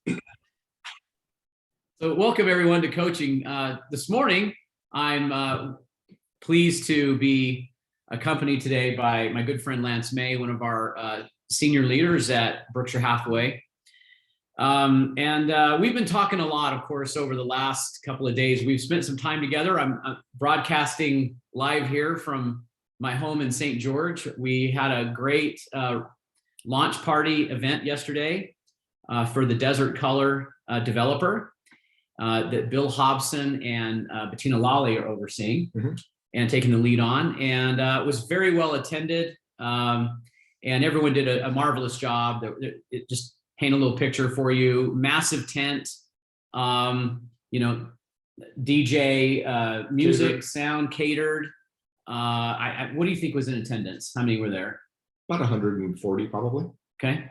So welcome everyone to coaching. This morning, I'm pleased to be accompanied today by my good friend Lance May, one of our senior leaders at Berkshire Hathaway. We've been talking a lot, of course, over the last couple of days. We've spent some time together. I'm broadcasting live here from my home in St. George. We had a great launch party event yesterday for the Desert Color developer that Bill Hobson and Bettina Lally are overseeing and taking the lead on. And it was very well attended. And everyone did a marvelous job. It just paint a little picture for you. Massive tent, DJ, music, catered. Sound catered. What do you think was in attendance? How many were there? About 140 probably. Okay.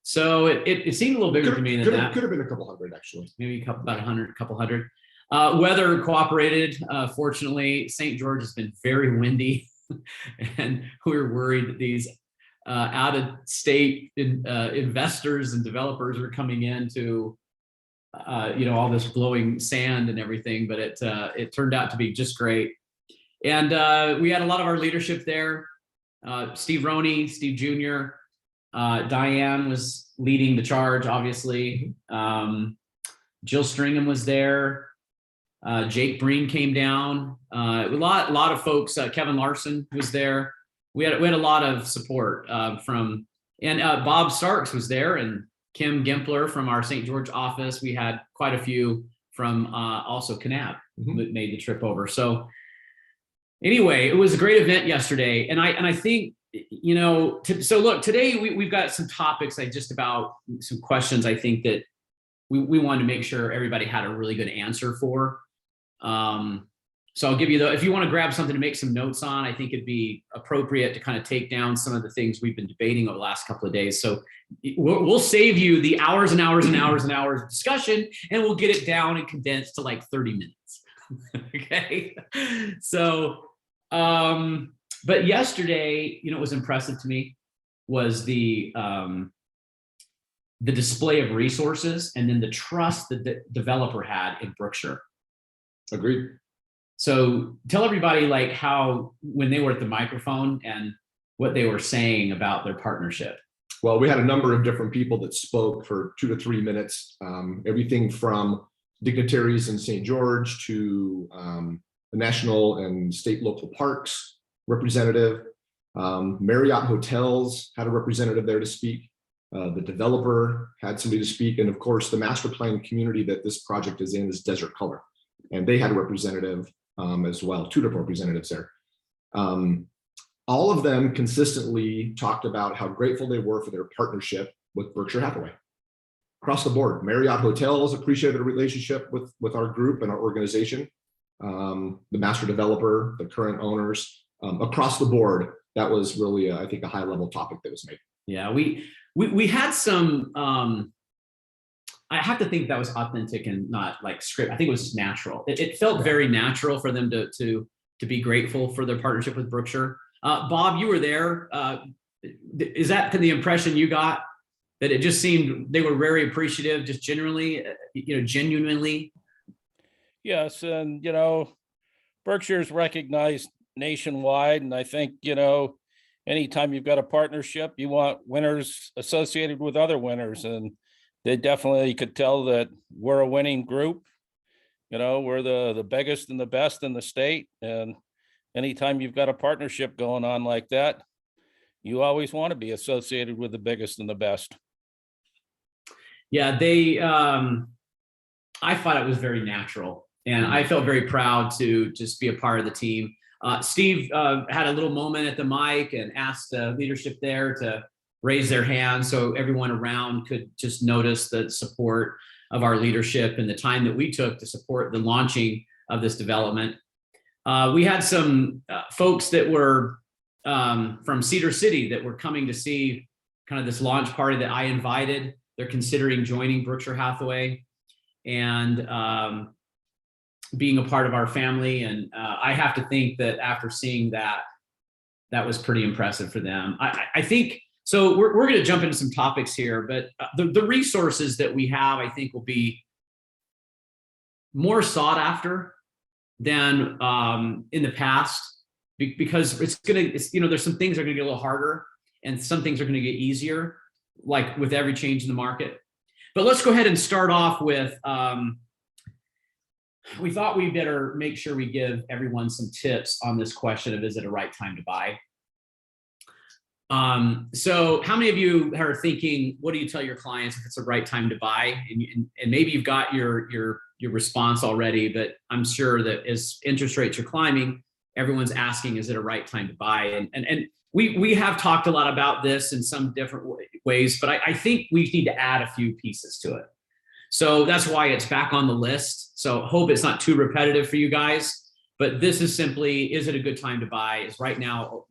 So it seemed a little bigger to me than that. Could have been a couple hundred actually. Maybe about 100, a couple hundred. Weather cooperated. Fortunately, St. George has been very windy, and we were worried that these out-of-state investors and developers are coming into all this blowing sand and everything. But it turned out to be just great. And we had a lot of our leadership there. Steve Roney, Steve Jr., Diane was leading the charge, obviously. Jill Stringham was there. Jake Breen came down. A lot of folks. Kevin Larson was there. We had a lot of support from, and Bob Starks was there, and Kim Gimpler from our St. George office. We had quite a few from also Kanab that made the trip over. So anyway, it was a great event yesterday, and I think. So look, today we've got some topics, about some questions I think that we wanted to make sure everybody had a really good answer for. So I'll give you if you want to grab something to make some notes on, I think it'd be appropriate to kind of take down some of the things we've been debating over the last couple of days. So we'll save you the hours and hours and hours and hours of discussion, and we'll get it down and condensed to like 30 minutes. Okay. So, but yesterday, what was impressive to me was the display of resources and then the trust that the developer had in Berkshire. Agreed. So tell everybody how when they were at the microphone and what they were saying about their partnership. Well, we had a number of different people that spoke for 2 to 3 minutes. Everything from dignitaries in St. George to the national and state local parks representative. Marriott Hotels had a representative there to speak. The developer had somebody to speak. And of course, the master plan community that this project is in is Desert Color. And they had a representative as well, 2 different representatives there. All of them consistently talked about how grateful they were for their partnership with Berkshire Hathaway. Across the board, Marriott Hotels appreciated the relationship with our group and our organization. The master developer, the current owners, across the board, that was really, I think, a high-level topic that was made. Yeah, we had some. I have to think that was authentic and not like script. I think it was just natural. It felt very natural for them to be grateful for their partnership with Berkshire. Bob, you were there. Is that the impression you got? That it just seemed they were very appreciative, just genuinely. Yes, and Berkshire's recognized nationwide, and I think anytime you've got a partnership, you want winners associated with other winners, and they definitely could tell that we're a winning group. We're the biggest and the best in the state, and anytime you've got a partnership going on like that, you always want to be associated with the biggest and the best. Yeah, I thought it was very natural, and I felt very proud to just be a part of the team. Steve had a little moment at the mic and asked the leadership there to raise their hand so everyone around could just notice the support of our leadership and the time that we took to support the launching of this development. We had some folks that were from Cedar City that were coming to see kind of this launch party that I invited. They're considering joining Berkshire Hathaway and being a part of our family. And I have to think that after seeing that, that was pretty impressive for them. I think So we're going to jump into some topics here, but the resources that we have, I think, will be more sought after than in the past, because it's there's some things that are going to get a little harder and some things are going to get easier, like with every change in the market. But let's go ahead and start off with, we thought we better make sure we give everyone some tips on this question of, is it a right time to buy? So how many of you are thinking, what do you tell your clients if it's the right time to buy? And maybe you've got your response already, but I'm sure that as interest rates are climbing, everyone's asking, is it a right time to buy? And we have talked a lot about this in some different ways, but I think we need to add a few pieces to it. So that's why it's back on the list. So hope it's not too repetitive for you guys, but this is simply, is it a good time to buy? Is right now,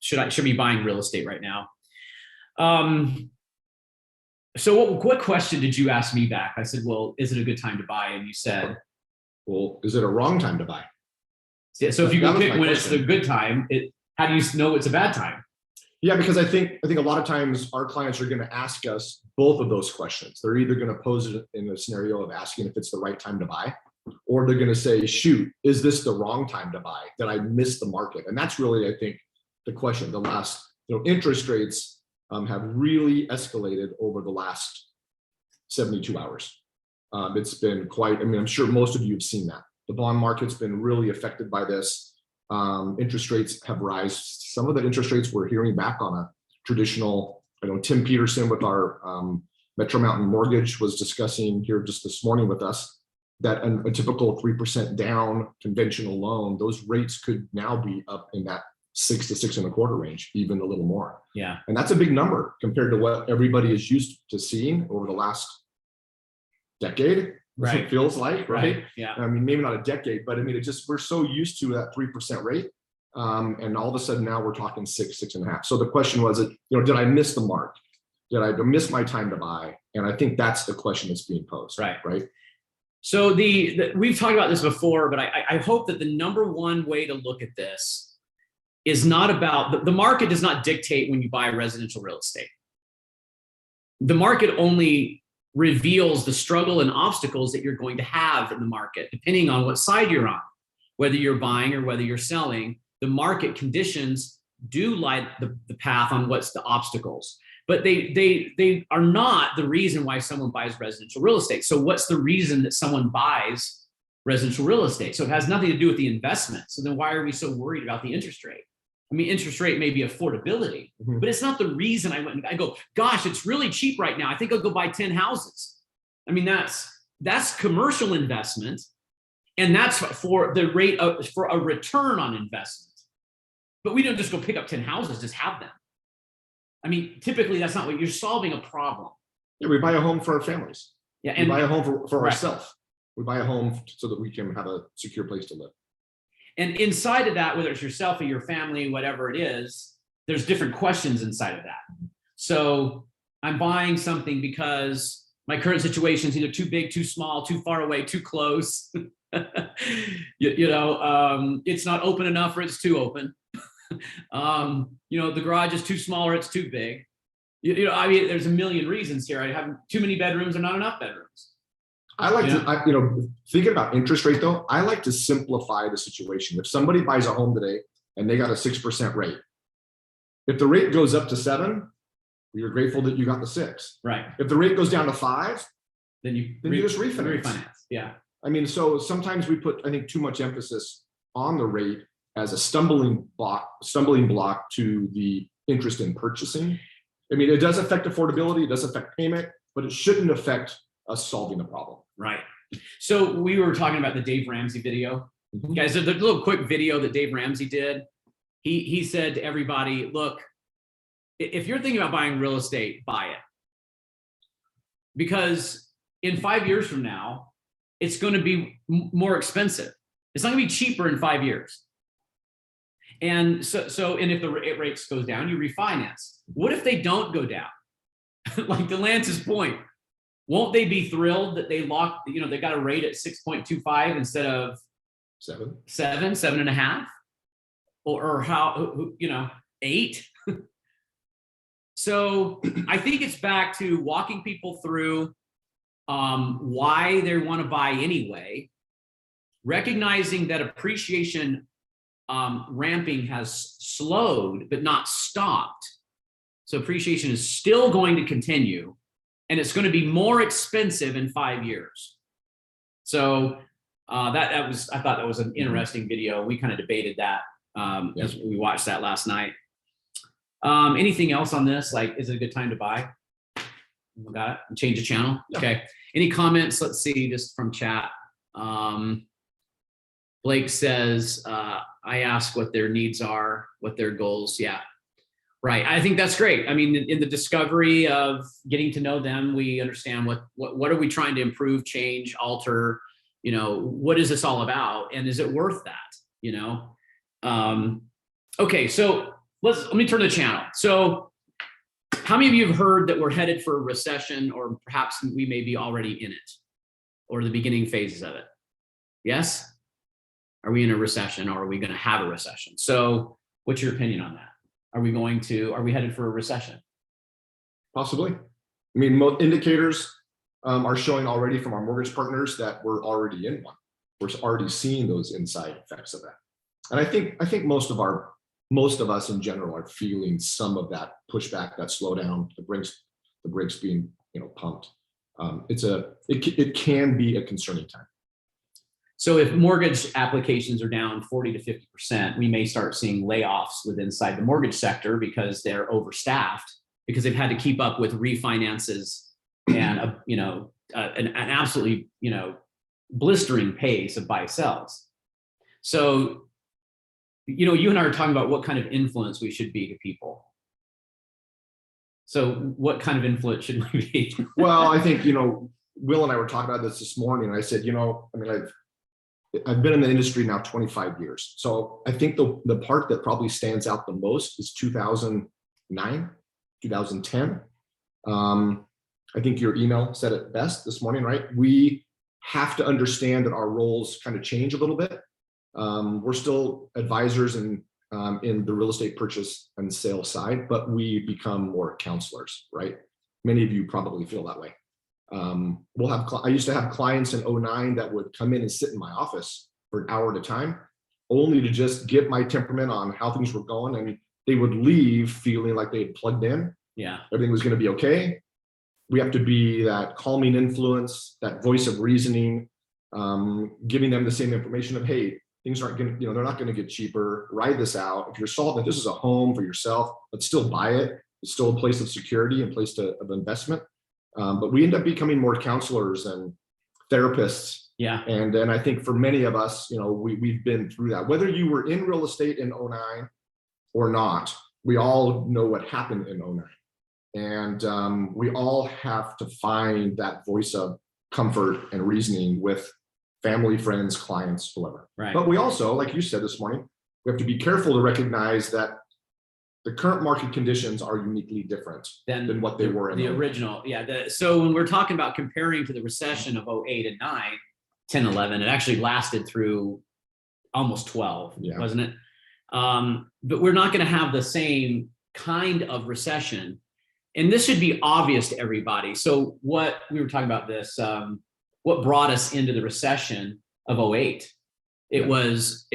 should be buying real estate right now? So what question did you ask me back? I said, well, is it a good time to buy? And you said, well, is it a wrong time to buy? Yeah, so if you can pick when it's a good time, how do you know it's a bad time? Yeah, because I think a lot of times our clients are going to ask us both of those questions. They're either going to pose it in the scenario of asking if it's the right time to buy, or they're going to say, shoot, is this the wrong time to buy? Did I miss the market? And that's really, I think, the question. The last, interest rates have really escalated over the last 72 hours. It's been quite, I'm sure most of you have seen that. The bond market's been really affected by this. Interest rates have risen. Some of the interest rates we're hearing back on a traditional, Tim Peterson with our Metro Mountain Mortgage was discussing here just this morning with us that a typical 3% down conventional loan, those rates could now be up in that 6 to 6.25 range, even a little more. Yeah. And that's a big number compared to what everybody is used to seeing over the last decade. Right. It feels like, right? Yeah. Maybe not a decade, but we're so used to that 3% rate. And all of a sudden now we're talking 6.5. So the question was, did I miss the mark? Did I miss my time to buy? And I think that's the question that's being posed. Right. So we've talked about this before, but I hope that the number one way to look at this is not about, the market does not dictate when you buy residential real estate. The market only reveals the struggle and obstacles that you're going to have in the market, depending on what side you're on, whether you're buying or whether you're selling. The market conditions do light the path on what's the obstacles, but they are not the reason why someone buys residential real estate. So what's the reason that someone buys residential real estate? So it has nothing to do with the investment. So then why are we so worried about the interest rate? Interest rate may be affordability, but it's not the reason I go, gosh, it's really cheap right now. I think I'll go buy 10 houses. That's commercial investment. And that's for the rate for a return on investment. But we don't just go pick up 10 houses, just have them. Typically that's not what you're solving a problem. Yeah, we buy a home for our families. Yeah, and we buy a home for ourselves. We buy a home so that we can have a secure place to live. And inside of that, whether it's yourself or your family, whatever it is, there's different questions inside of that. So I'm buying something because my current situation is either too big, too small, too far away, too close. It's not open enough or it's too open. The garage is too small or it's too big. There's a million reasons here. I have too many bedrooms or not enough bedrooms. I like to, thinking about interest rate though, I like to simplify the situation. If somebody buys a home today and they got a 6% rate, if the rate goes up to 7, you're grateful that you got the 6. Right. If the rate goes down to 5, then you just refinance. Yeah. So sometimes we put, I think, too much emphasis on the rate as a stumbling block to the interest in purchasing. It does affect affordability, it does affect payment, but it shouldn't affect us solving the problem. Right. So we were talking about the Dave Ramsey video. Guys, the little quick video that Dave Ramsey did. He said to everybody, look, if you're thinking about buying real estate, buy it. Because in 5 years from now, it's going to be more expensive. It's not going to be cheaper in 5 years. And and if the rates goes down, you refinance. What if they don't go down? Like to Lance's point, won't they be thrilled that they locked, they got a rate at 6.25 instead of 7.5, or how, 8? So I think it's back to walking people through why they want to buy anyway, recognizing that appreciation ramping has slowed but not stopped. So appreciation is still going to continue, and it's going to be more expensive in 5 years. So that was, I thought that was an interesting video. We kind of debated that as we watched that last night. Anything else on this? Like, is it a good time to buy? We got it. Change the channel. Yeah. Okay. Any comments? Let's see, just from chat. Blake says, I ask what their needs are, what their goals. Yeah. Right. I think that's great. I mean, in the discovery of getting to know them, we understand what are we trying to improve, change, alter, you know, what is this all about? And is it worth that? You know? Okay. So let me turn the channel. So how many of you have heard that we're headed for a recession, or perhaps we may be already in it, or the beginning phases of it? Yes? Are we in a recession, or are we going to have a recession? So what's your opinion on that? Are we headed for a recession? Possibly. I mean, most indicators are showing already from our mortgage partners that we're already in one. We're already seeing those inside effects of that. And I think most of us in general are feeling some of that pushback, that slowdown, the brakes being, you know, pumped. It can be a concerning time. So if mortgage applications are down 40 to 50%, we may start seeing layoffs inside the mortgage sector because they're overstaffed, because they've had to keep up with refinances and an absolutely, you know, blistering pace of buy sells. So, you know, you and I are talking about what kind of influence we should be to people. So what kind of influence should we be? Well, I think, you know, Will and I were talking about this morning, and I said, you know, I mean, I've been in the industry now 25 years. So I think the part that probably stands out the most is 2009, 2010. I think your email said it best this morning, right? We have to understand that our roles kind of change a little bit. We're still advisors in the real estate purchase and sale side, but we become more counselors, right? Many of you probably feel that way. I used to have clients in 2009 that would come in and sit in my office for an hour at a time, only to just give my temperament on how things were going, and they would leave feeling like they had plugged in. Yeah, everything was going to be okay. We have to be that calming influence, that voice of reasoning, giving them the same information of, hey, things aren't going to, you know, they're not going to get cheaper. Ride this out. If you're solved that this is a home for yourself, but still buy it. It's still a place of security and place of investment. But we end up becoming more counselors and therapists. Yeah. And then I think for many of us, you know, we've been through that. Whether you were in real estate in 2009 or not, we all know what happened in 2009. And we all have to find that voice of comfort and reasoning with family, friends, clients, whoever. Right. But we also, like you said this morning, we have to be careful to recognize that the current market conditions are uniquely different than what they were in the original. Yeah. So when we're talking about comparing to the recession of 08 and 9, 10, 11, it actually lasted through almost 12, wasn't it? But we're not going to have the same kind of recession. And this should be obvious to everybody. So what we were talking about this, what brought us into the recession of 08? It was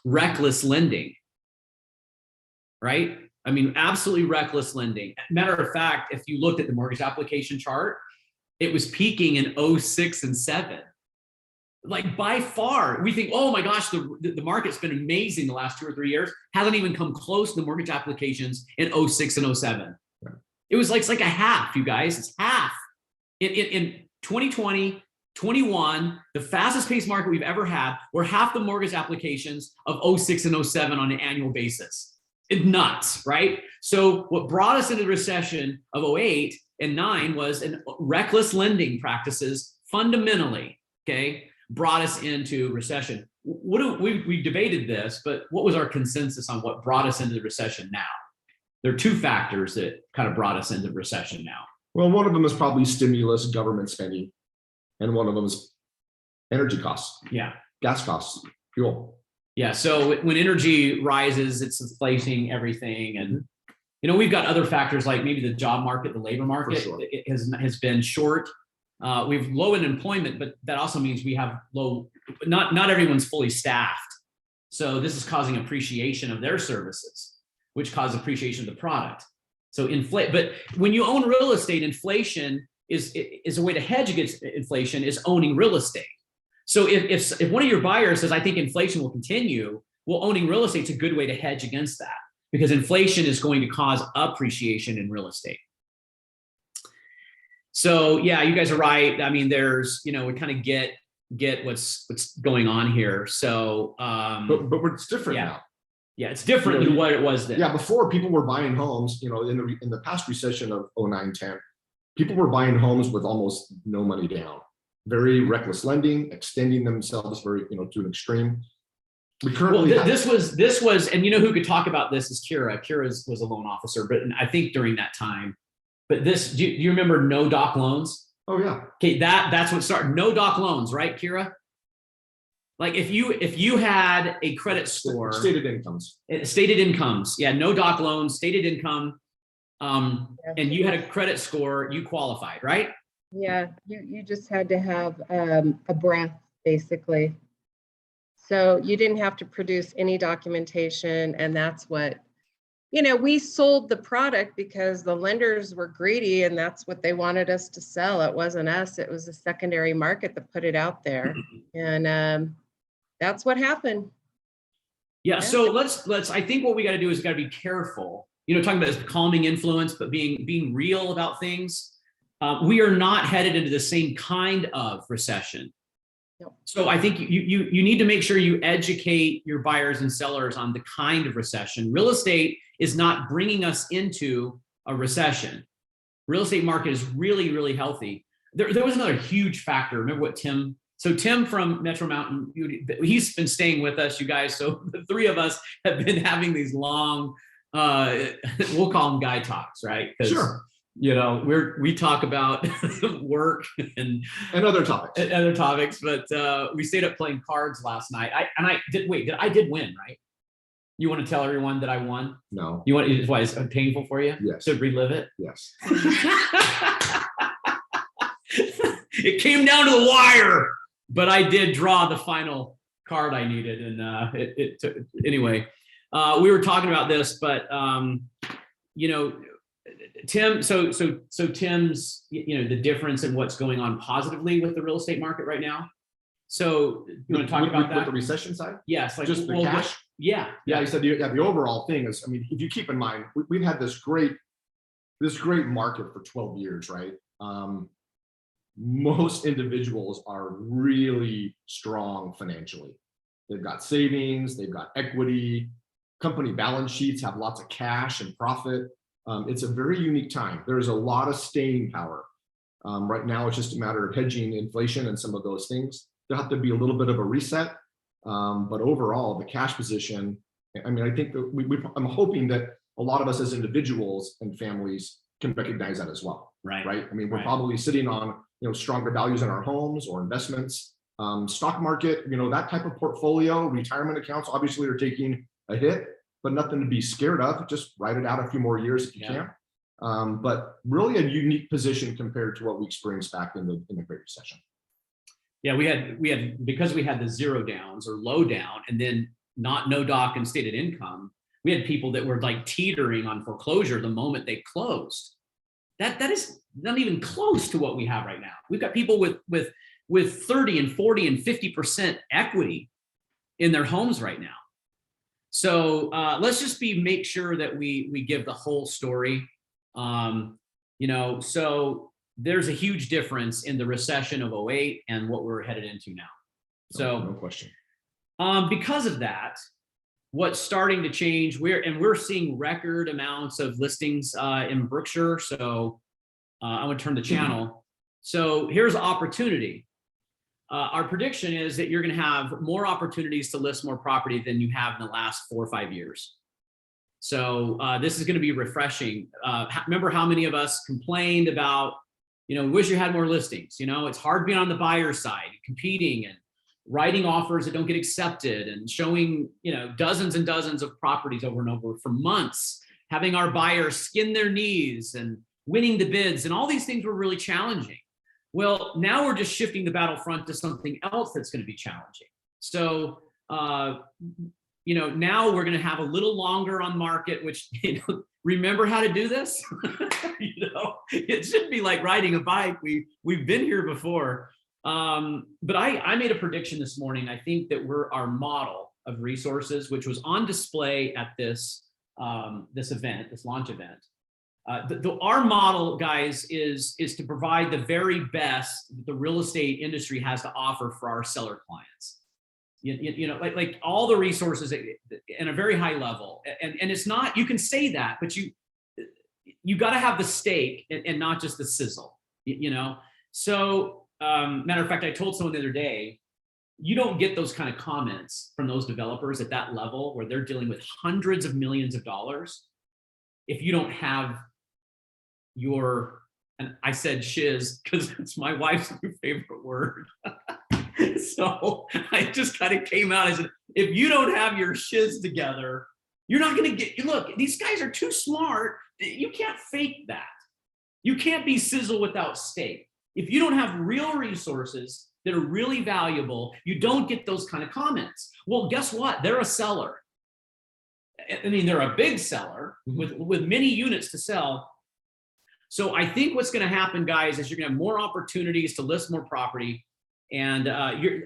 reckless lending. Right? I mean, absolutely reckless lending. Matter of fact, if you looked at the mortgage application chart, it was peaking in 06 and 07. Like by far, we think, oh my gosh, the market's been amazing the last 2 or 3 years. Hasn't even come close to the mortgage applications in 06 and 07. Yeah. It was like, it's like a half, you guys. It's half. In 2020, 21, the fastest paced market we've ever had, were half the mortgage applications of 06 and 07 on an annual basis. It's nuts, right? So what brought us into the recession of 08 and 9 was reckless lending practices fundamentally, okay, brought us into recession. We debated this, but what was our consensus on what brought us into the recession now? There are two factors that kind of brought us into recession now. Well, one of them is probably stimulus, government spending, and one of them is energy costs. Yeah. Gas costs, fuel. Yeah, so when energy rises, it's inflating everything, and we've got other factors like maybe the job market, the labor market sure. it has been short. We've low unemployment, but that also means we have low, not everyone's fully staffed. So this is causing appreciation of their services, which causes appreciation of the product. So but when you own real estate, inflation is a way to hedge against inflation is owning real estate. So if one of your buyers says, I think inflation will continue, well, owning real estate is a good way to hedge against that, because inflation is going to cause appreciation in real estate. So yeah, you guys are right. I mean, there's, we kind of get what's going on here. So, but it's different now. Yeah, it's different than what it was then. Yeah, before people were buying homes, in the past recession of 09-10, people were buying homes with almost no money down, very reckless lending, extending themselves very, to an extreme. We currently this was, and who could talk about this is Kira. Kira was a loan officer, but I think during that time. But do you remember no doc loans? Oh yeah. Okay, that's what started. No doc loans, right, Kira? Like if you had a credit score, stated incomes, yeah, no doc loans, stated income, and you had a credit score, you qualified, right? Yeah, you just had to have a breath, basically. So you didn't have to produce any documentation, and that's what, we sold the product because the lenders were greedy and that's what they wanted us to sell. It wasn't us, it was the secondary market that put it out there. And that's what happened. Yeah, so let's I think what we got to do is got to be careful, talking about this calming influence, but being real about things. We are not headed into the same kind of recession. Nope. So I think you need to make sure you educate your buyers and sellers on the kind of recession. Real estate is not bringing us into a recession. Real estate market is really, really healthy. There was another huge factor. Remember what Tim from Metro Mountain, he's been staying with us, you guys. So the three of us have been having these long, we'll call them guy talks, right? Sure. We talk about work and other topics, but we stayed up playing cards last night. I did win, right? You want to tell everyone that I won? No. You want? Why is it painful for you? Yes. To relive it? Yes. It came down to the wire, but I did draw the final card I needed, and anyway. We were talking about this, but Tim, so Tim's, the difference in what's going on positively with the real estate market right now. So you want to talk about that? With the recession side? Yes. Like just the cash? Yeah. Yeah. He said, the overall thing is, if you keep in mind, we've had this great market for 12 years, right? Most individuals are really strong financially. They've got savings, they've got equity, company balance sheets have lots of cash and profit. It's a very unique time. There's a lot of staying power. Right now, it's just a matter of hedging inflation and some of those things. There'll have to be a little bit of a reset. But overall, the cash position, I think that I'm hoping that a lot of us as individuals and families can recognize that as well. Right. We're probably sitting on, stronger values in our homes or investments. Stock market, that type of portfolio, retirement accounts obviously are taking a hit, but nothing to be scared of. Just ride it out a few more years if you can. But really a unique position compared to what we experienced back in the Great Recession. Yeah, we had because we had the zero downs or low down, and then no doc and stated income. We had people that were like teetering on foreclosure the moment they closed. That is not even close to what we have right now. We've got people with 30 and 40 and 50% equity in their homes right now. So let's just make sure that we give the whole story. So there's a huge difference in the recession of 08 and what we're headed into now. So no question. Because of that, what's starting to change, we're seeing record amounts of listings in Berkshire. So I'm going to turn the channel. So here's opportunity. Our prediction is that you're going to have more opportunities to list more property than you have in the last 4 or 5 years. So this is going to be refreshing. Remember how many of us complained about, wish you had more listings. It's hard being on the buyer side, competing and writing offers that don't get accepted and showing, dozens and dozens of properties over and over for months. having our buyers skin their knees and winning the bids, and all these things were really challenging. Well, now we're just shifting the battlefront to something else that's going to be challenging. So, you know, now we're going to have a little longer on market, which, you know, remember how to do this? You know, it should be like riding a bike. We've been here before. But I made a prediction this morning. I think that our model of resources, which was on display at this event, this launch event. Our model, guys, is to provide the very best that the real estate industry has to offer for our seller clients. You know, like all the resources in a very high level, and it's not, you can say that, but you got to have the steak and not just the sizzle. You know, so matter of fact, I told someone the other day, you don't get those kind of comments from those developers at that level where they're dealing with hundreds of millions of dollars if you don't have your, and I said shiz because it's my wife's new favorite word. So I just kind of came out as, if you don't have your shiz together, you're not going to get, look, these guys are too smart. You can't fake that. You can't be sizzle without steak. If you don't have real resources that are really valuable, you don't get those kind of comments. Well, guess what? They're a seller. I mean, they're a big seller with many units to sell. So I think what's going to happen, guys, is you're going to have more opportunities to list more property, and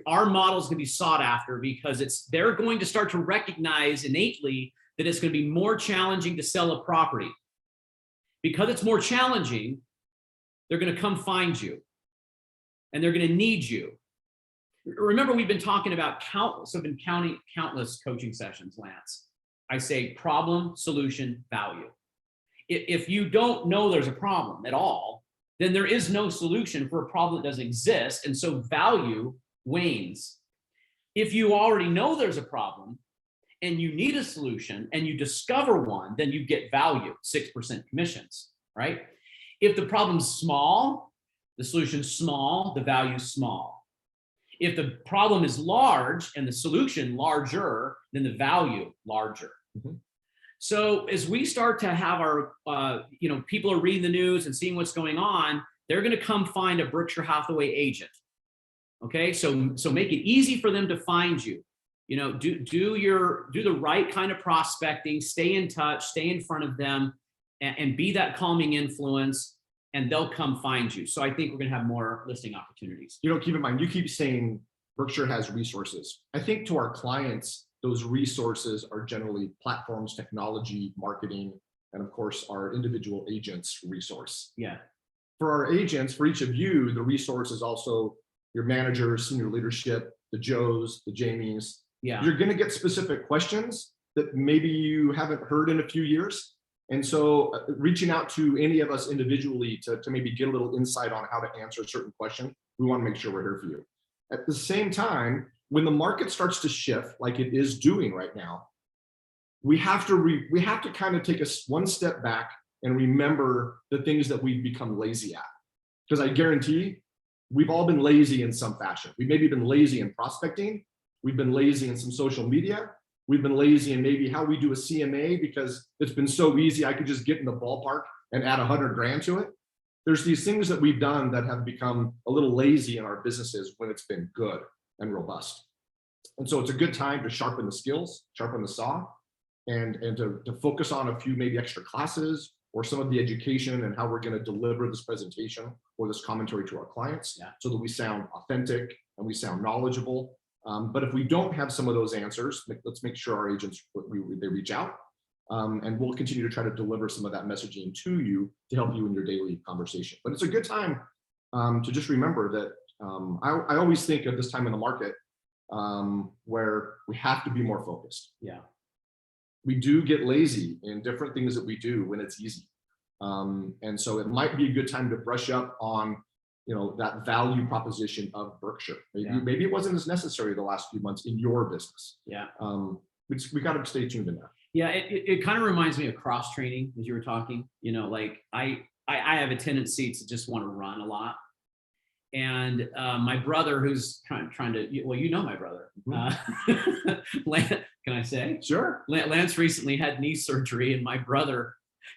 our model is going to be sought after because they're going to start to recognize innately that it's going to be more challenging to sell a property. Because it's more challenging, they're going to come find you, and they're going to need you. Remember, we've been talking about countless coaching sessions, Lance. I say problem, solution, value. If you don't know there's a problem at all, then there is no solution for a problem that doesn't exist. And so value wanes. If you already know there's a problem and you need a solution and you discover one, then you get value, 6% commissions, right? If the problem's small, the solution's small, the value's small. If the problem is large and the solution larger, then the value larger. Mm-hmm. So as we start to have our, you know, people are reading the news and seeing what's going on, they're going to come find a Berkshire Hathaway agent. Okay, so make it easy for them to find you. You know, do the right kind of prospecting, stay in touch, stay in front of them, and be that calming influence, and they'll come find you. So I think we're going to have more listing opportunities. You know, keep in mind, you keep saying Berkshire has resources. I think to our clients, those resources are generally platforms, technology, marketing, and of course, our individual agents' resource. Yeah. For our agents, for each of you, the resource is also your managers, senior leadership, the Joes, the Jamies. Yeah. You're going to get specific questions that maybe you haven't heard in a few years. And so reaching out to any of us individually to maybe get a little insight on how to answer a certain question, we want to make sure we're here for you. At the same time, when the market starts to shift like it is doing right now, we have to kind of take one step back and remember the things that we've become lazy at. Because I guarantee we've all been lazy in some fashion. We've maybe been lazy in prospecting. We've been lazy in some social media. We've been lazy in maybe how we do a CMA because it's been so easy. I could just get in the ballpark and add 100 grand to it. There's these things that we've done that have become a little lazy in our businesses when it's been good and robust. And so it's a good time to sharpen the skills, sharpen the saw, and to focus on a few maybe extra classes or some of the education and how we're going to deliver this presentation or this commentary to our clients, so that we sound authentic and we sound knowledgeable. But if we don't have some of those answers, let's make sure our agents, they reach out, and we'll continue to try to deliver some of that messaging to you to help you in your daily conversation. But it's a good time to just remember that I always think of this time in the market where we have to be more focused. Yeah. We do get lazy in different things that we do when it's easy. And so it might be a good time to brush up on, you know, that value proposition of Berkshire. Maybe it wasn't as necessary the last few months in your business. Yeah. We got to stay tuned in that. Yeah, it kind of reminds me of cross training as you were talking. You know, like I have a tendency to just want to run a lot. And my brother, who's trying to, well, you know my brother, Can I say? Sure. Lance recently had knee surgery, and my brother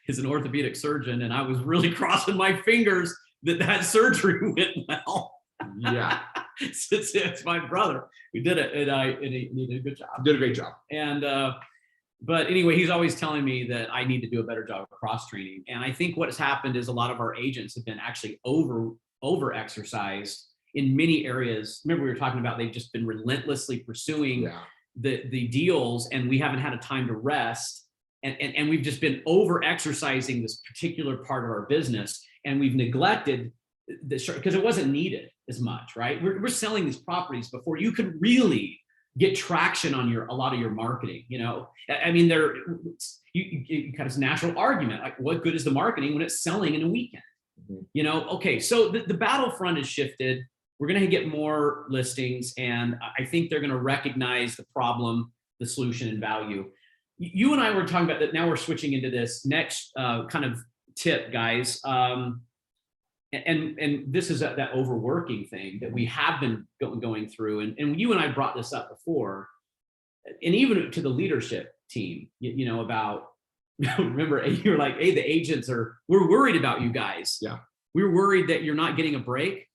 is an orthopedic surgeon, and I was really crossing my fingers that surgery went well. Yeah. It's my brother who did it, and he did a good job. Did a great job. And but anyway, he's always telling me that I need to do a better job of cross training. And I think what's happened is a lot of our agents have been actually over exercised in many areas. Remember, we were talking about they've just been relentlessly pursuing the deals, and we haven't had a time to rest. And we've just been over exercising this particular part of our business, and we've neglected this because it wasn't needed as much, right? We're selling these properties before you could really get traction on a lot of your marketing. You know, I mean, you kind of natural argument, like, what good is the marketing when it's selling in a weekend? You know, okay, so the battlefront has shifted. We're going to get more listings, and I think they're going to recognize the problem, the solution, and value. You and I were talking about that. Now we're switching into this next kind of tip, guys. And this is that overworking thing that we have been going through. And you and I brought this up before, and even to the leadership team, you know, about, remember, you're like, hey, the agents we're worried about you guys. Yeah. We're worried that you're not getting a break.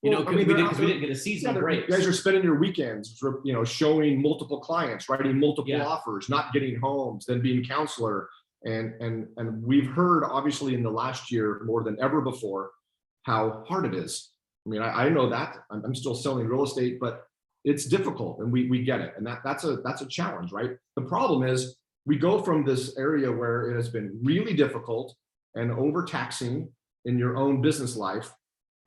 You know, because we didn't get a season break. You guys are spending your weekends, you know, showing multiple clients, writing multiple offers, not getting homes, then being counselor. And we've heard, obviously, in the last year more than ever before, how hard it is. I mean, I know that I'm still selling real estate, but it's difficult, and we get it. And that's a challenge, right? The problem is we go from this area where it has been really difficult and overtaxing in your own business life.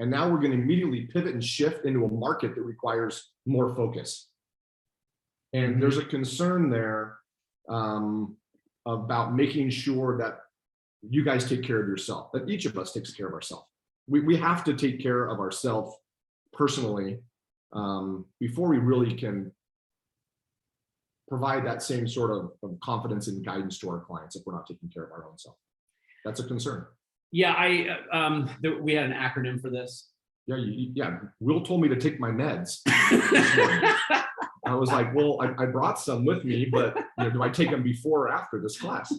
And now we're going to immediately pivot and shift into a market that requires more focus. And there's a concern there about making sure that you guys take care of yourself, that each of us takes care of ourselves. We have to take care of ourselves personally before we really can provide that same sort of confidence and guidance to our clients if we're not taking care of our own self. That's a concern. Yeah, we had an acronym for this. Yeah. Will told me to take my meds. I was like, well, I brought some with me, but you know, do I take them before or after this class?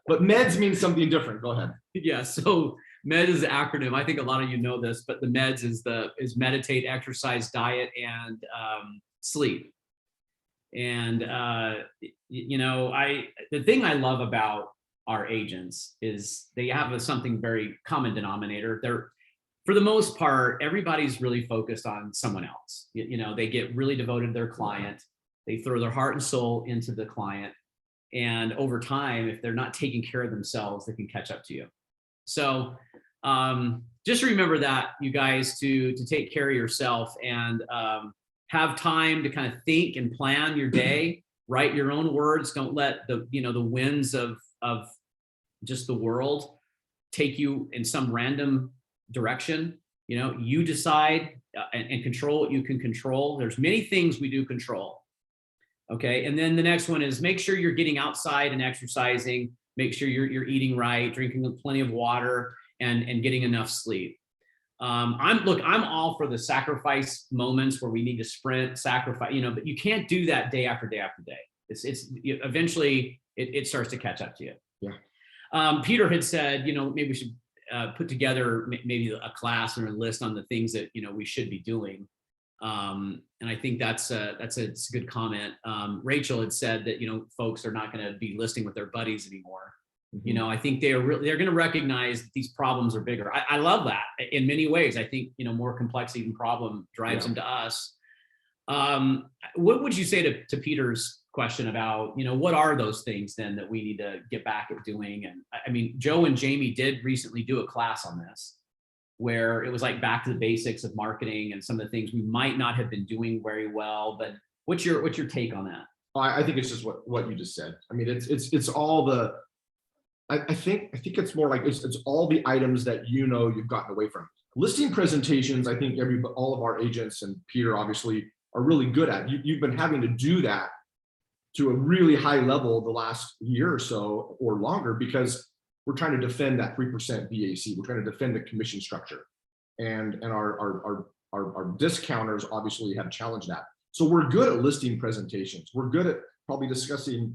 But meds means something different. Go ahead. Yeah. So MED is the acronym. I think a lot of you know this, but the meds is meditate, exercise, diet, and sleep. And you know, the thing I love about our agents is they have something very common denominator. They're, for the most part, everybody's really focused on someone else. You know, they get really devoted to their client. They throw their heart and soul into the client. And over time, if they're not taking care of themselves, they can catch up to you. So just remember that, you guys, to take care of yourself and have time to kind of think and plan your day, write your own words. Don't let the winds of just the world take you in some random direction. You know, you decide and control what you can control. There's many things we do control. Okay. And then the next one is make sure you're getting outside and exercising, make sure you're eating right, drinking plenty of water, and getting enough sleep. I'm all for the sacrifice moments where we need to sprint, sacrifice, you know, but you can't do that day after day after day. Eventually it starts to catch up to you. Yeah. Peter had said, you know, maybe we should put together maybe a class or a list on the things that, you know, we should be doing. And I think that's a good comment. Rachel had said that, you know, folks are not going to be listing with their buddies anymore. Mm-hmm. You know, I think they're going to recognize that these problems are bigger. I love that in many ways. I think, you know, more complexity and problem drives them to us. What would you say to Peter's question about, you know, what are those things then that we need to get back at doing? And I mean, Joe and Jamie did recently do a class on this, where it was like back to the basics of marketing and some of the things we might not have been doing very well. But what's your take on that? I think it's just what you just said. I mean, it's all the, I think it's more like it's all the items that, you know, you've gotten away from. Listing presentations, I think all of our agents and Peter obviously are really good at. You've been having to do that to a really high level the last year or so or longer, because we're trying to defend that 3% BAC. We're trying to defend the commission structure, and our discounters obviously have challenged that. So we're good at listing presentations. We're good at probably discussing,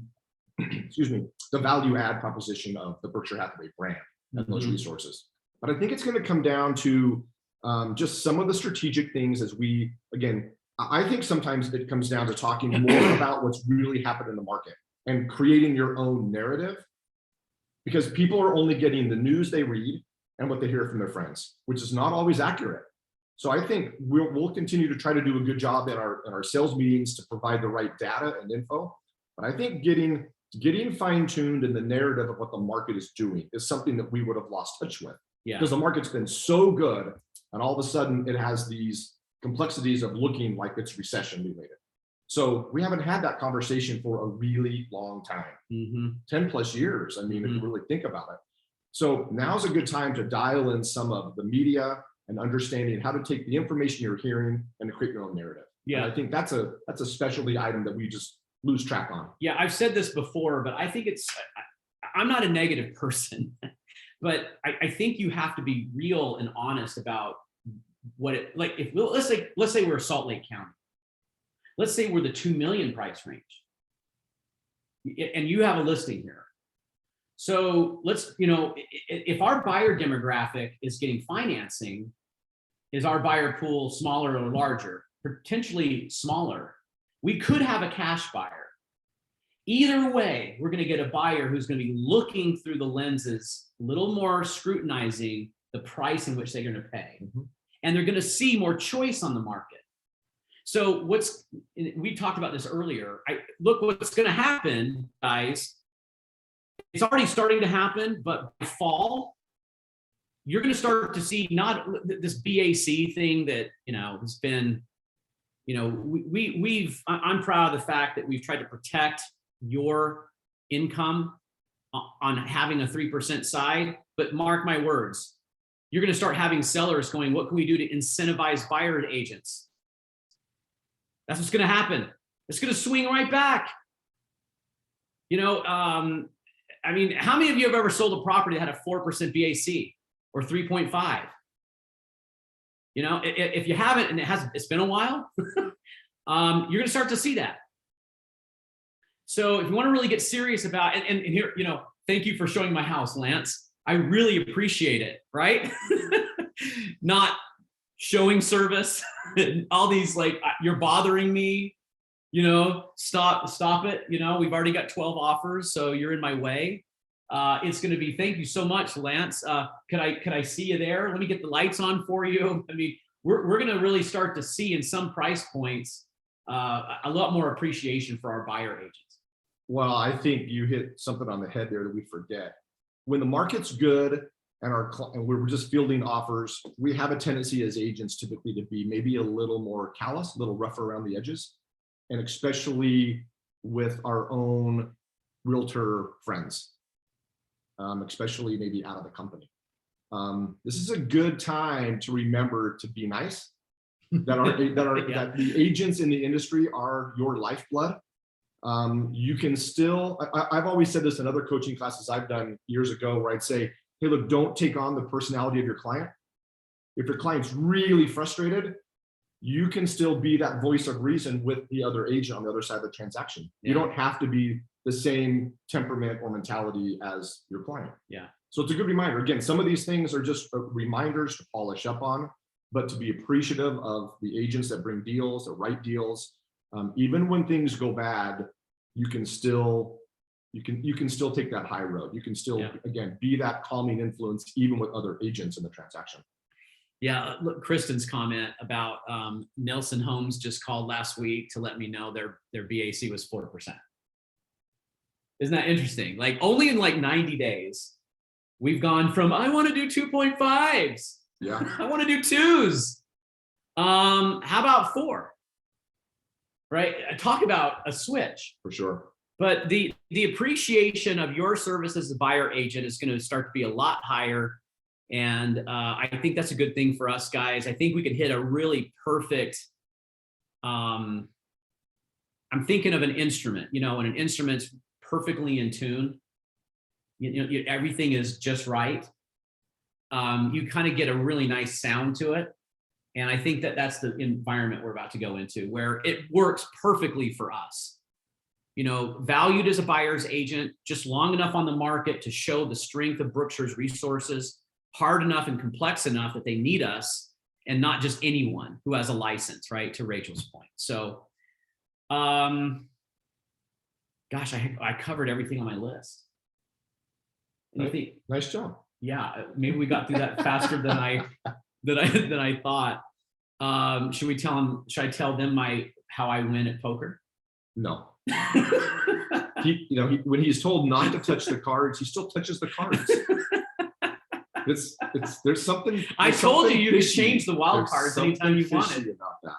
excuse me, the value add proposition of the Berkshire Hathaway brand and those resources. But I think it's going to come down to just some of the strategic things as we, again, I think sometimes it comes down to talking more about what's really happened in the market and creating your own narrative, because people are only getting the news they read and what they hear from their friends, which is not always accurate. So I think we'll continue to try to do a good job in our sales meetings to provide the right data and info. But I think getting fine-tuned in the narrative of what the market is doing is something that we would have lost touch with. Yeah. Because the market's been so good, and all of a sudden it has these complexities of looking like it's recession related. So we haven't had that conversation for a really long time, 10 plus years. I mean, if you really think about it. So now's a good time to dial in some of the media and understanding how to take the information you're hearing and to create your own narrative. Yeah. And I think that's a specialty item that we just lose track on. Yeah, I've said this before, but I think I'm not a negative person, but I think you have to be real and honest about what it, like, if let's say we're Salt Lake County. Let's say we're the 2 million price range. And you have a listing here. So let's, if our buyer demographic is getting financing, is our buyer pool smaller or larger? Potentially smaller. We could have a cash buyer. Either way, we're going to get a buyer who's going to be looking through the lenses, a little more scrutinizing the price in which they're going to pay. And they're going to see more choice on the market. So we talked about this earlier. Look what's going to happen, guys. It's already starting to happen, but by fall, you're going to start to see not this BAC thing that, has been, I'm proud of the fact that we've tried to protect your income on having a 3% side, but mark my words, you're going to start having sellers going, what can we do to incentivize buyer agents? That's what's going to happen. It's going to swing right back. I mean, how many of you have ever sold a property that had a 4% BAC or 3.5? If you haven't, and it's been a while, you're going to start to see that. So if you want to really get serious about, and here, thank you for showing my house, Lance. I really appreciate it, right? Not showing service, all these like, you're bothering me, stop it. We've already got 12 offers, so you're in my way. It's going to be, thank you so much, Lance. Could I see you there? Let me get the lights on for you. I mean, we're going to really start to see in some price points, a lot more appreciation for our buyer agents. Well, I think you hit something on the head there that we forget. When the market's good and we're just fielding offers, we have a tendency as agents typically to be maybe a little more callous, a little rougher around the edges, and especially with our own realtor friends, especially maybe out of the company. This is a good time to remember to be nice. That the agents in the industry are your lifeblood. You can still, I've always said this in other coaching classes I've done years ago, where I'd say, hey, look, don't take on the personality of your client. If your client's really frustrated, you can still be that voice of reason with the other agent on the other side of the transaction. Yeah. You don't have to be the same temperament or mentality as your client. Yeah. So it's a good reminder. Again, some of these things are just reminders to polish up on, but to be appreciative of the agents that bring deals, that write deals. Even when things go bad, you can still take that high road. You can still, again, be that calming influence even with other agents in the transaction. Yeah, look, Kristen's comment about Nelson Homes just called last week to let me know their BAC was 4%. Isn't that interesting? Like only in like 90 days, we've gone from, I want to do 2.5s. Yeah. I want to do 2s. How about 4? Right? Talk about a switch. For sure. But the appreciation of your service as a buyer agent is going to start to be a lot higher. And I think that's a good thing for us guys. I think we could hit a really perfect, I'm thinking of an instrument, when an instrument's perfectly in tune, everything is just right. You kind of get a really nice sound to it. And I think that that's the environment we're about to go into, where it works perfectly for us. You know, valued as a buyer's agent, just long enough on the market to show the strength of Berkshire's resources, hard enough and complex enough that they need us, and not just anyone who has a license, right? To Rachel's point. So, gosh, I covered everything on my list. Anything? Nice job. Yeah, maybe we got through that faster than I thought. Should I tell them how I win at poker? No. When he's told not to touch the cards, he still touches the cards. There's something. I told you could change the wild There's cards anytime you something wanted. fishy about that.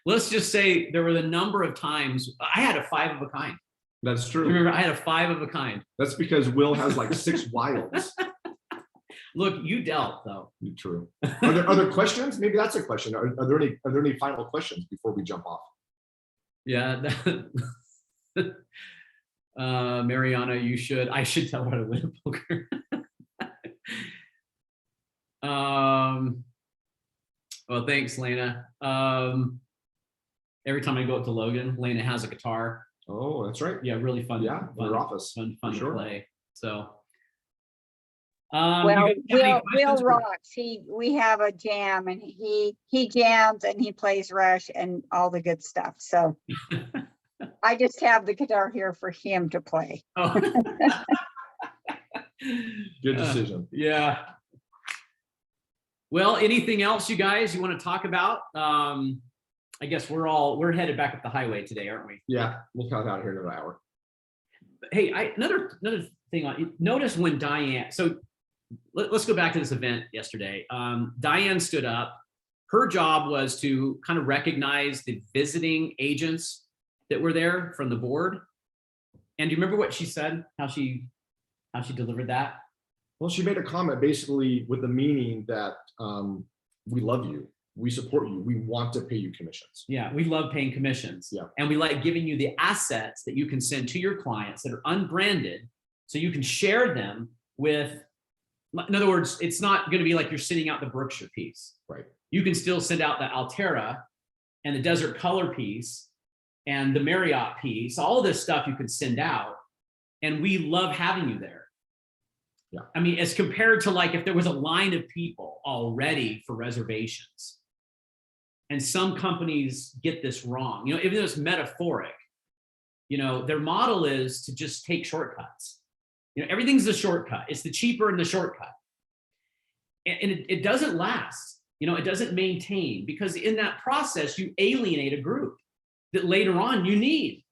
Let's just say there were the number of times I had a 5 of a kind. That's true. Remember, I had a 5 of a kind. That's because Will has like 6 wilds. Look, you dealt though. True. Are there questions? Maybe that's a question. Are there any final questions before we jump off? Yeah. Mariana, I should tell her to win poker. Well, thanks, Lena. Every time I go up to Logan, Lena has a guitar. Oh, that's right. Yeah, really fun. Yeah, in her office. Fun to play. So. Well, you guys have any Will questions? rocks. We have a jam, and he jams and he plays Rush and all the good stuff. So I just have the guitar here for him to play. Oh. Good decision. Yeah. Well, anything else you guys you want to talk about? I guess we're headed back up the highway today, aren't we? Yeah, we'll cut out here in another hour. Hey, another thing. Notice when Diane. So let's go back to this event yesterday. Diane stood up. Her job was to kind of recognize the visiting agents that were there from the board. And do you remember what she said? How she delivered that? Well, she made a comment basically with the meaning that we love you, we support you, we want to pay you commissions. Yeah, we love paying commissions. Yeah. And we like giving you the assets that you can send to your clients that are unbranded, so you can share them with. In other words, it's not going to be like you're sending out the Berkshire piece. Right. You can still send out the Altera and the Desert Color piece and the Marriott piece. All this stuff you can send out, and we love having you there. Yeah. I mean, as compared to like if there was a line of people already for reservations, and some companies get this wrong, even though it's metaphoric, their model is to just take shortcuts. Everything's a shortcut. It's the cheaper and the shortcut. And it doesn't last. It doesn't maintain, because in that process, you alienate a group that later on you need.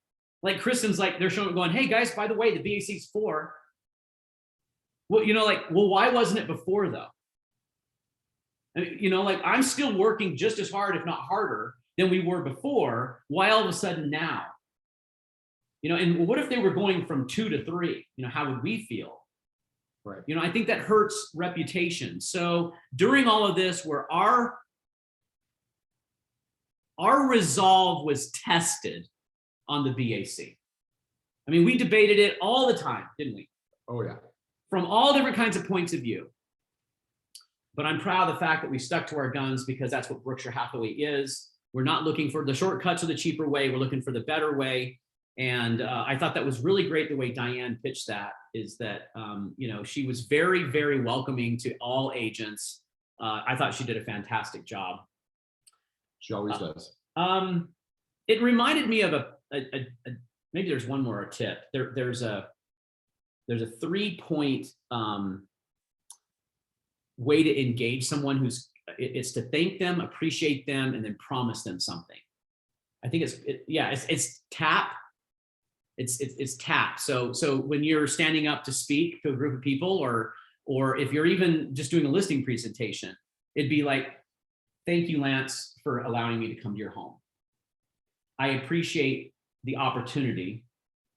Like Kristen's they're showing going, hey guys, by the way, the BAC's 4. Well, why wasn't it before though? I'm still working just as hard, if not harder, than we were before. Why all of a sudden now? And what if they were going from 2 to 3? How would we feel? Right. I think that hurts reputation. So during all of this, where our resolve was tested on the BAC. I mean, we debated it all the time, didn't we? Oh yeah. From all different kinds of points of view. But I'm proud of the fact that we stuck to our guns, because that's what Berkshire Hathaway is. We're not looking for the shortcuts or the cheaper way. We're looking for the better way. And I thought that was really great the way Diane pitched that, is that, she was very, very welcoming to all agents. I thought she did a fantastic job. She always does. It reminded me of maybe there's one more tip. There's a 3-point way to engage someone it's to thank them, appreciate them, and then promise them something. I think it's tap. It's tap. So when you're standing up to speak to a group of people, or if you're even just doing a listing presentation, it'd be like, thank you, Lance, for allowing me to come to your home. I appreciate the opportunity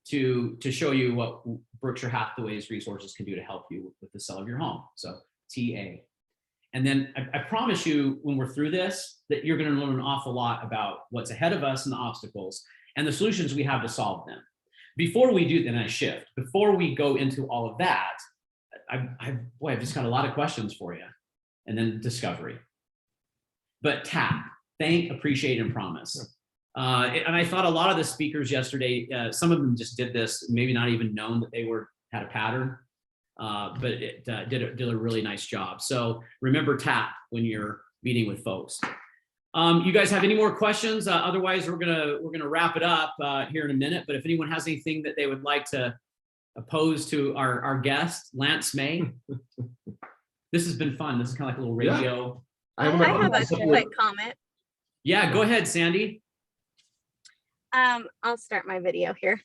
to show you what Berkshire Hathaway's resources can do to help you with the sale of your home. So TA. And then I promise you, when we're through this, that you're going to learn an awful lot about what's ahead of us and the obstacles and the solutions we have to solve them. Before we do, then I shift. Before we go into all of that, I've just got a lot of questions for you. and then discovery. But tap, thank, appreciate, and promise. And I thought a lot of the speakers yesterday, some of them just did this, maybe not even known that they had a pattern, but it did a really nice job. So remember tap when you're meeting with folks. You guys have any more questions? Otherwise, we're gonna wrap it up here in a minute. But if anyone has anything that they would like to pose to our guest, Lance May, this has been fun. This is kind of like a little radio. I I have a quick comment. Yeah, go ahead, Sandy. I'll start my video here.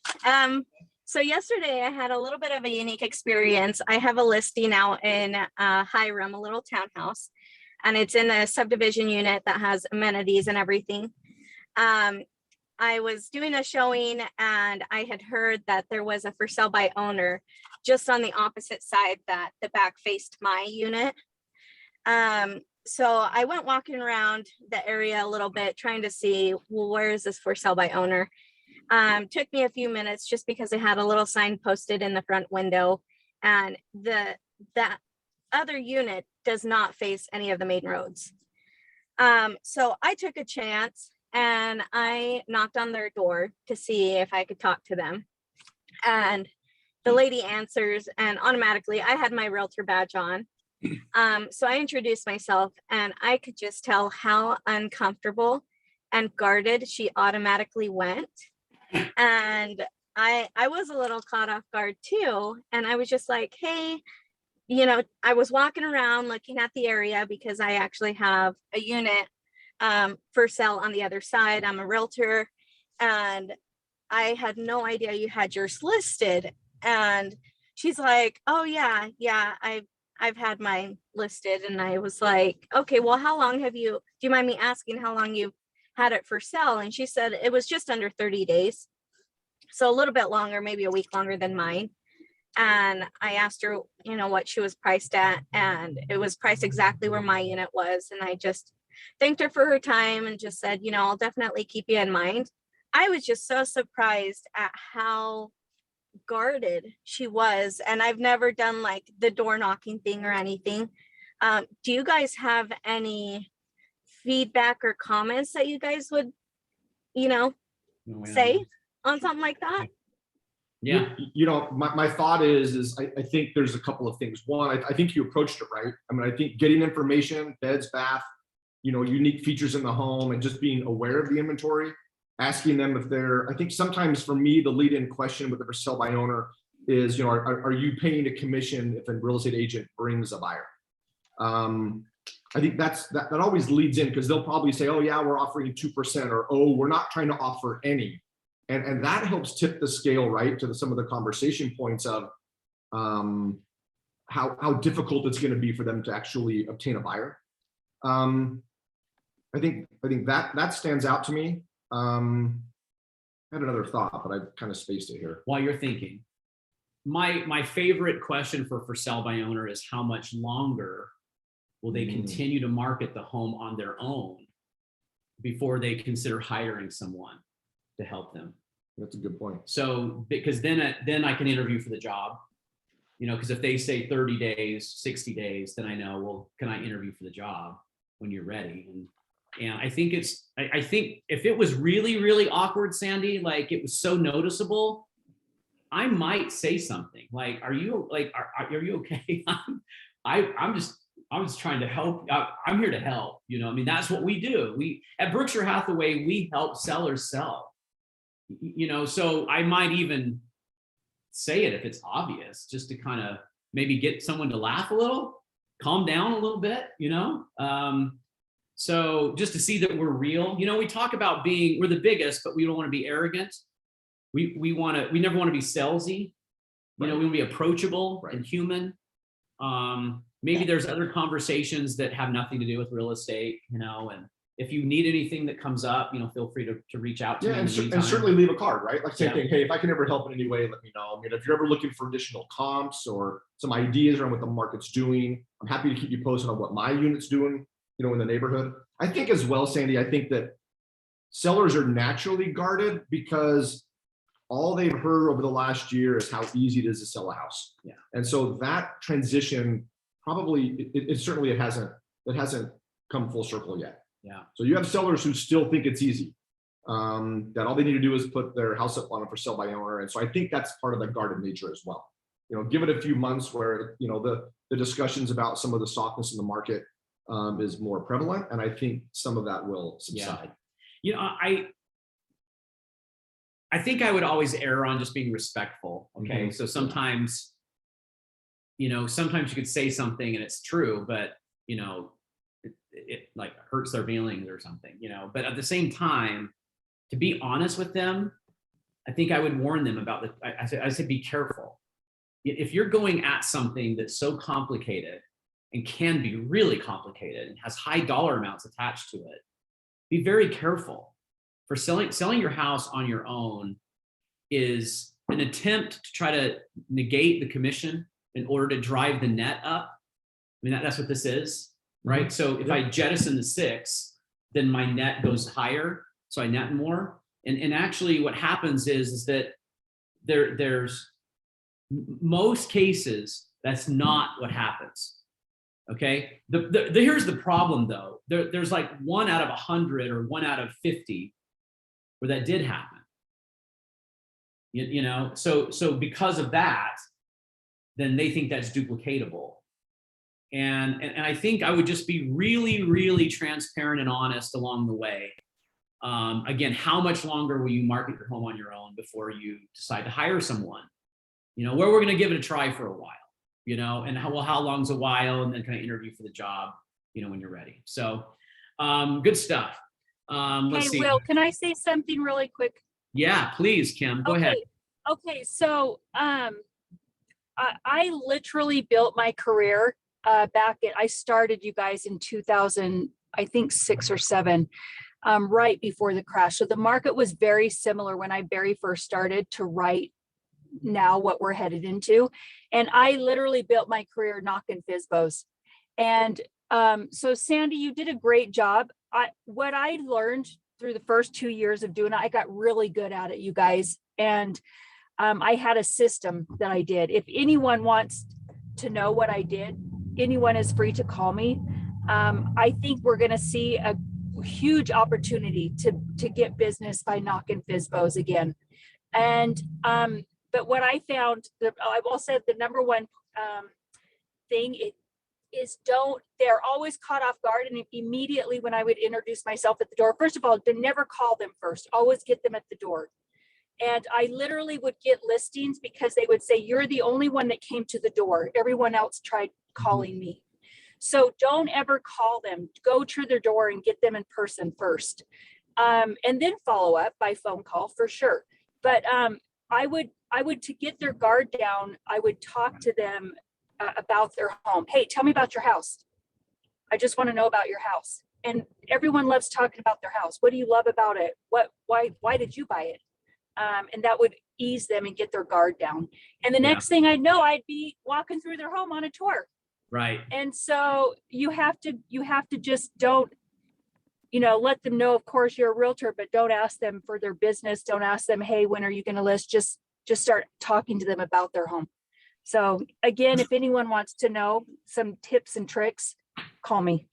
So yesterday I had a little bit of a unique experience. I have a listing out in Hiram, a little townhouse, and it's in a subdivision unit that has amenities and everything. I was doing a showing and I had heard that there was a for sale by owner just on the opposite side that the back faced my unit. So I went walking around the area a little bit trying to see, well, where is this for sale by owner? Took me a few minutes just because I had a little sign posted in the front window, and that other unit does not face any of the main roads. So I took a chance and I knocked on their door to see if I could talk to them. And the lady answers, and automatically I had my realtor badge on. So I introduced myself and I could just tell how uncomfortable and guarded she automatically went. And I was a little caught off guard too. And I was just like, hey, you know, I was walking around looking at the area because I actually have a unit for sale on the other side. I'm a realtor and I had no idea you had yours listed. And she's like, oh yeah, I've had mine listed. And I was like, okay, well, how long do you mind me asking how long you've had it for sale? And she said it was just under 30 days. So a little bit longer, maybe a week longer than mine. And I asked her, you know, what she was priced at, and it was priced exactly where my unit was. And I just thanked her for her time and just said, you know, I'll definitely keep you in mind. I was just so surprised at how guarded she was, and I've never done like the door knocking thing or anything. Do you guys have any feedback or comments that you guys would, you know, say on something like that? Yeah. You know, my thought is I think there's a couple of things. One, I think you approached it right. I mean, I think getting information, beds, bath, you know, unique features in the home, and just being aware of the inventory, asking them if they're, I think sometimes for me, the lead-in question with the for sale by owner is, you know, are you paying a commission if a real estate agent brings a buyer? I think that always leads in, because they'll probably say, oh yeah, we're offering 2%, or oh, we're not trying to offer any. And that helps tip the scale, right, to some of the conversation points of how difficult it's going to be for them to actually obtain a buyer. I think that stands out to me. I had another thought, but I kind of spaced it here. While you're thinking, my favorite question for sale by owner is how much longer will they continue to market the home on their own before they consider hiring someone to help them? That's a good point. So because then I can interview for the job, you know, because if they say 30 days, 60 days, then I know, well, can I interview for the job when you're ready? And I think I think if it was really, really awkward, Sandy, like it was so noticeable, I might say something like, are you okay? I'm just trying to help. I'm here to help. You know, I mean, that's what we do. We at Berkshire Hathaway, we help sellers sell, you know, so I might even say it if it's obvious, just to kind of maybe get someone to laugh a little, calm down a little bit, you know? So just to see that we're real, you know, we talk about we're the biggest, but we don't want to be arrogant. We never want to be salesy. You know, we want to be approachable and human. Maybe there's other conversations that have nothing to do with real estate, you know, and if you need anything that comes up, you know, feel free to reach out to me. And certainly leave a card, right? Like same thing. Hey, if I can ever help in any way, let me know. I mean, if you're ever looking for additional comps or some ideas around what the market's doing, I'm happy to keep you posted on what my unit's doing, you know, in the neighborhood. I think as well, Sandy, I think that sellers are naturally guarded because all they've heard over the last year is how easy it is to sell a house. Yeah. And so that transition probably, it certainly hasn't that hasn't come full circle yet. Yeah. So you have sellers who still think it's easy, that all they need to do is put their house up on a for sale by owner. And so I think that's part of the guarded nature as well. You know, give it a few months where, you know, the discussions about some of the softness in the market is more prevalent. And I think some of that will subside. You know, I think I would always err on just being respectful. Okay. So sometimes, you know, sometimes you could say something and it's true, but, you know, it like hurts their feelings or something, you know, but at the same time, to be honest with them, I think I would warn them about I said, be careful. If you're going at something that's so complicated and can be really complicated and has high dollar amounts attached to it, be very careful. For selling your house on your own is an attempt to try to negate the commission in order to drive the net up. I mean, that's what this is, right? So if I jettison the 6, then my net goes higher, so I net more. And actually what happens is that there's most cases, that's not what happens. Okay. Here's the problem though. There's like 1 out of 100 or 1 out of 50 where that did happen. You know, so because of that, then they think that's duplicatable. And I think I would just be really, really transparent and honest along the way. Again, how much longer will you market your home on your own before you decide to hire someone? You know, where we're going to give it a try for a while, you know, and how long's a while, and then kind of interview for the job, you know, when you're ready. So good stuff. Let's see. Will, can I say something really quick? Yeah, please, Kim, go ahead. Okay, so I literally built my career I started, you guys, in 2000, I think 6 or 7, right before the crash. So the market was very similar when I very first started to right now what we're headed into. And I literally built my career knocking FSBOs. And so Sandy, you did a great job. What I learned through the first 2 years of doing it, I got really good at it, you guys. And I had a system that I did. If anyone wants to know what I did, anyone is free to call me. I think we're going to see a huge opportunity to get business by knocking FSBOs again. And but what I found, I will say the number one thing is they're always caught off guard. And immediately when I would introduce myself at the door, first of all, to never call them first, always get them at the door. And I literally would get listings because they would say, you're the only one that came to the door. Everyone else tried calling me. So don't ever call them. Go to their door and get them in person first. And then follow up by phone call for sure. But I would to get their guard down, I would talk to them about their home. Hey, tell me about your house. I just want to know about your house. And everyone loves talking about their house. What do you love about it? Why did you buy it? And that would ease them and get their guard down. And the next thing I know, I'd be walking through their home on a tour. Right. And so you have to just don't, you know, let them know, of course, you're a realtor, but don't ask them for their business. Don't ask them, hey, when are you going to list? Just start talking to them about their home. So again, if anyone wants to know some tips and tricks, call me.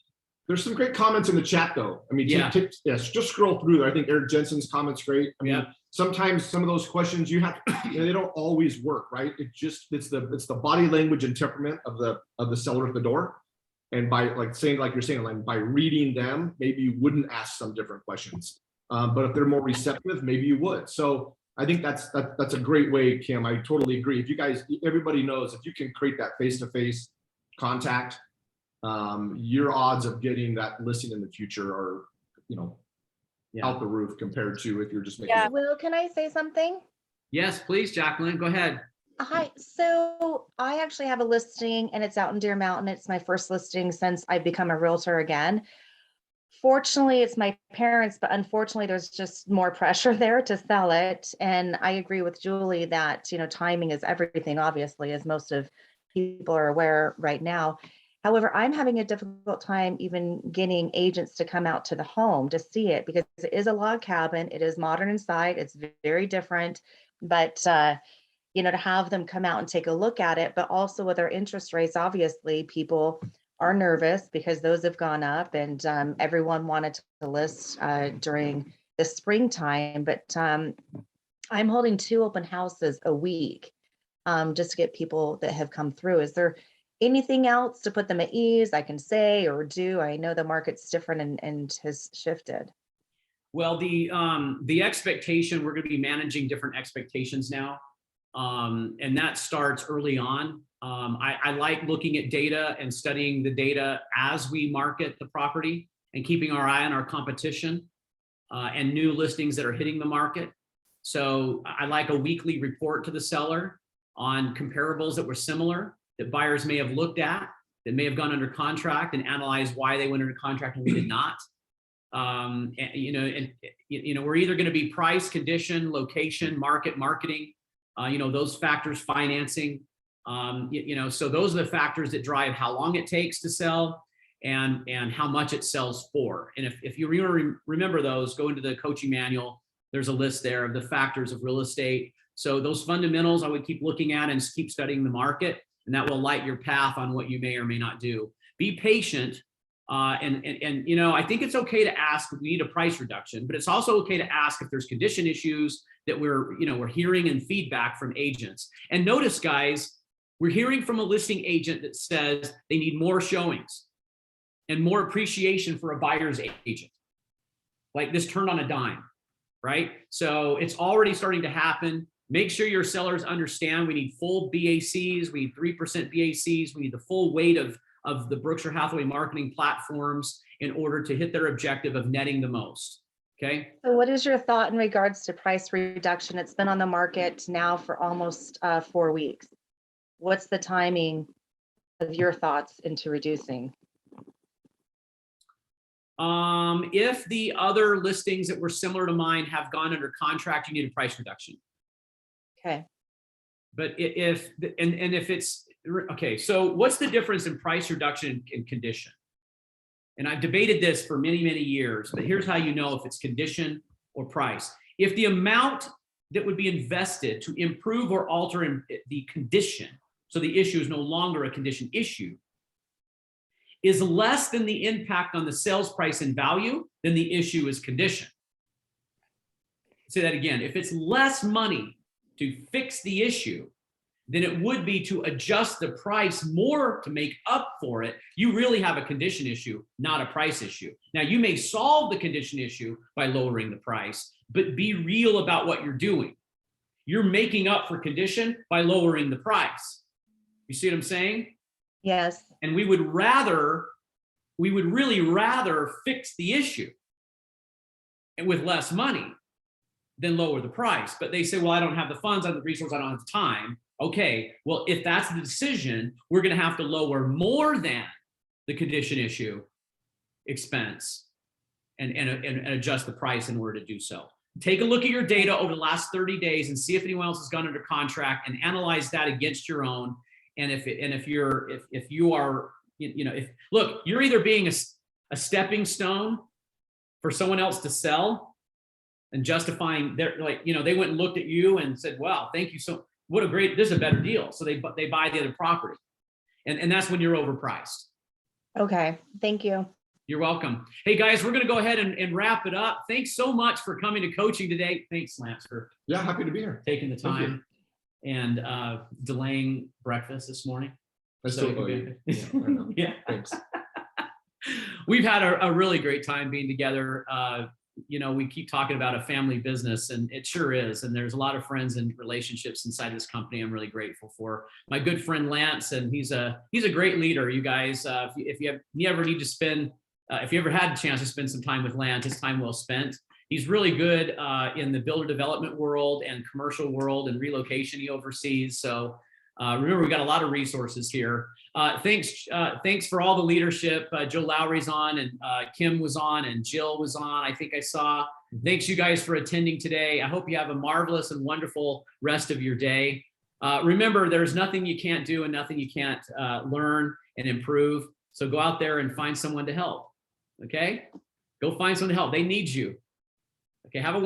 There's some great comments in the chat though. I mean, tips, yes, just scroll through there. I think Eric Jensen's comment's great. I mean, sometimes some of those questions you have, they don't always work, right? It's the body language and temperament of the seller at the door. And by like you're saying, by reading them, maybe you wouldn't ask some different questions. But if they're more receptive, maybe you would. So I think that's a great way, Kim. I totally agree. If you guys, everybody knows, if you can create that face-to-face contact, your odds of getting that listing in the future are, you know, out the roof compared to if you're just making. Yeah. Will, can I say something? Yes, please, Jacqueline, go ahead. Hi. So I actually have a listing and it's out in Deer Mountain. It's my first listing since I've become a realtor again. Fortunately, it's my parents, but unfortunately, there's just more pressure there to sell it. And I agree with Julie that, you know, timing is everything, obviously, as most of people are aware right now. However, I'm having a difficult time even getting agents to come out to the home to see it because it is a log cabin. It is modern inside. It's very different, but you know, to have them come out and take a look at it, but also with our interest rates, obviously people are nervous because those have gone up, and everyone wanted to list during the springtime. But I'm holding 2 open houses a week just to get people that have come through. Is there anything else to put them at ease I can say or do? I know the market's different and has shifted. Well, the expectation, we're going to be managing different expectations now. And that starts early on. I like looking at data and studying the data as we market the property and keeping our eye on our competition and new listings that are hitting the market. So I like a weekly report to the seller on comparables that were similar, that buyers may have looked at, that may have gone under contract, and analyzed why they went under contract and we did not. And we're either going to be price, condition, location, marketing, those factors, financing, so those are the factors that drive how long it takes to sell and how much it sells for. And if you remember those, go into the coaching manual, there's a list there of the factors of real estate. So those fundamentals I would keep looking at and keep studying the market, and that will light your path on what you may or may not do. Be patient. I think it's okay to ask if we need a price reduction, but it's also okay to ask if there's condition issues that we're hearing and feedback from agents. And notice, guys, we're hearing from a listing agent that says they need more showings and more appreciation for a buyer's agent. Like this turned on a dime, right? So it's already starting to happen. Make sure your sellers understand we need full BACs, we need 3% BACs, we need the full weight of the Berkshire Hathaway marketing platforms in order to hit their objective of netting the most. Okay. So what is your thought in regards to price reduction? It's been on the market now for almost 4 weeks. What's the timing of your thoughts into reducing? If the other listings that were similar to mine have gone under contract, you need a price reduction. Okay. But if it's okay, so what's the difference in price reduction and condition? And I've debated this for many, many years, but here's how you know if it's condition or price. If the amount that would be invested to improve or alter the condition, so the issue is no longer a condition issue, is less than the impact on the sales price and value, then the issue is condition. Say that again. If it's less money to fix the issue than it would be to adjust the price more to make up for it, you really have a condition issue, not a price issue. Now, you may solve the condition issue by lowering the price, but be real about what you're doing. You're making up for condition by lowering the price. You see what I'm saying? Yes. And we would really rather fix the issue with less money than lower the price. But they say, well, I don't have the funds, I don't have the resources, I don't have time. Okay, well, if that's the decision, we're going to have to lower more than the condition issue expense and adjust the price in order to do so. Take a look at your data over the last 30 days and see if anyone else has gone under contract and analyze that against your own. And if you are, look, you're either being a stepping stone for someone else to sell and justifying their, they went and looked at you and said, wow, thank you so, what a great, this is a better deal. So they buy the other property. And that's when you're overpriced. Okay, thank you. You're welcome. Hey guys, we're going to go ahead and wrap it up. Thanks so much for coming to coaching today. Thanks, Lance, for happy to be here. Taking the time and delaying breakfast this morning. Yeah. Thanks. We've had a really great time being together. We keep talking about a family business, and it sure is. And there's a lot of friends and relationships inside this company I'm really grateful for. My good friend Lance, and he's a great leader. You guys, if you ever need to spend, if you ever had a chance to spend some time with Lance, it's time well spent. He's really good in the builder development world and commercial world and relocation he oversees. So remember, we've got a lot of resources here. Thanks for all the leadership. Joe Lowry's on, and Kim was on, and Jill was on, I think I saw. Thanks you guys for attending today. I hope you have a marvelous and wonderful rest of your day. Remember, there's nothing you can't do and nothing you can't learn and improve. So go out there and find someone to help. Okay? Go find someone to help. They need you. Okay, have a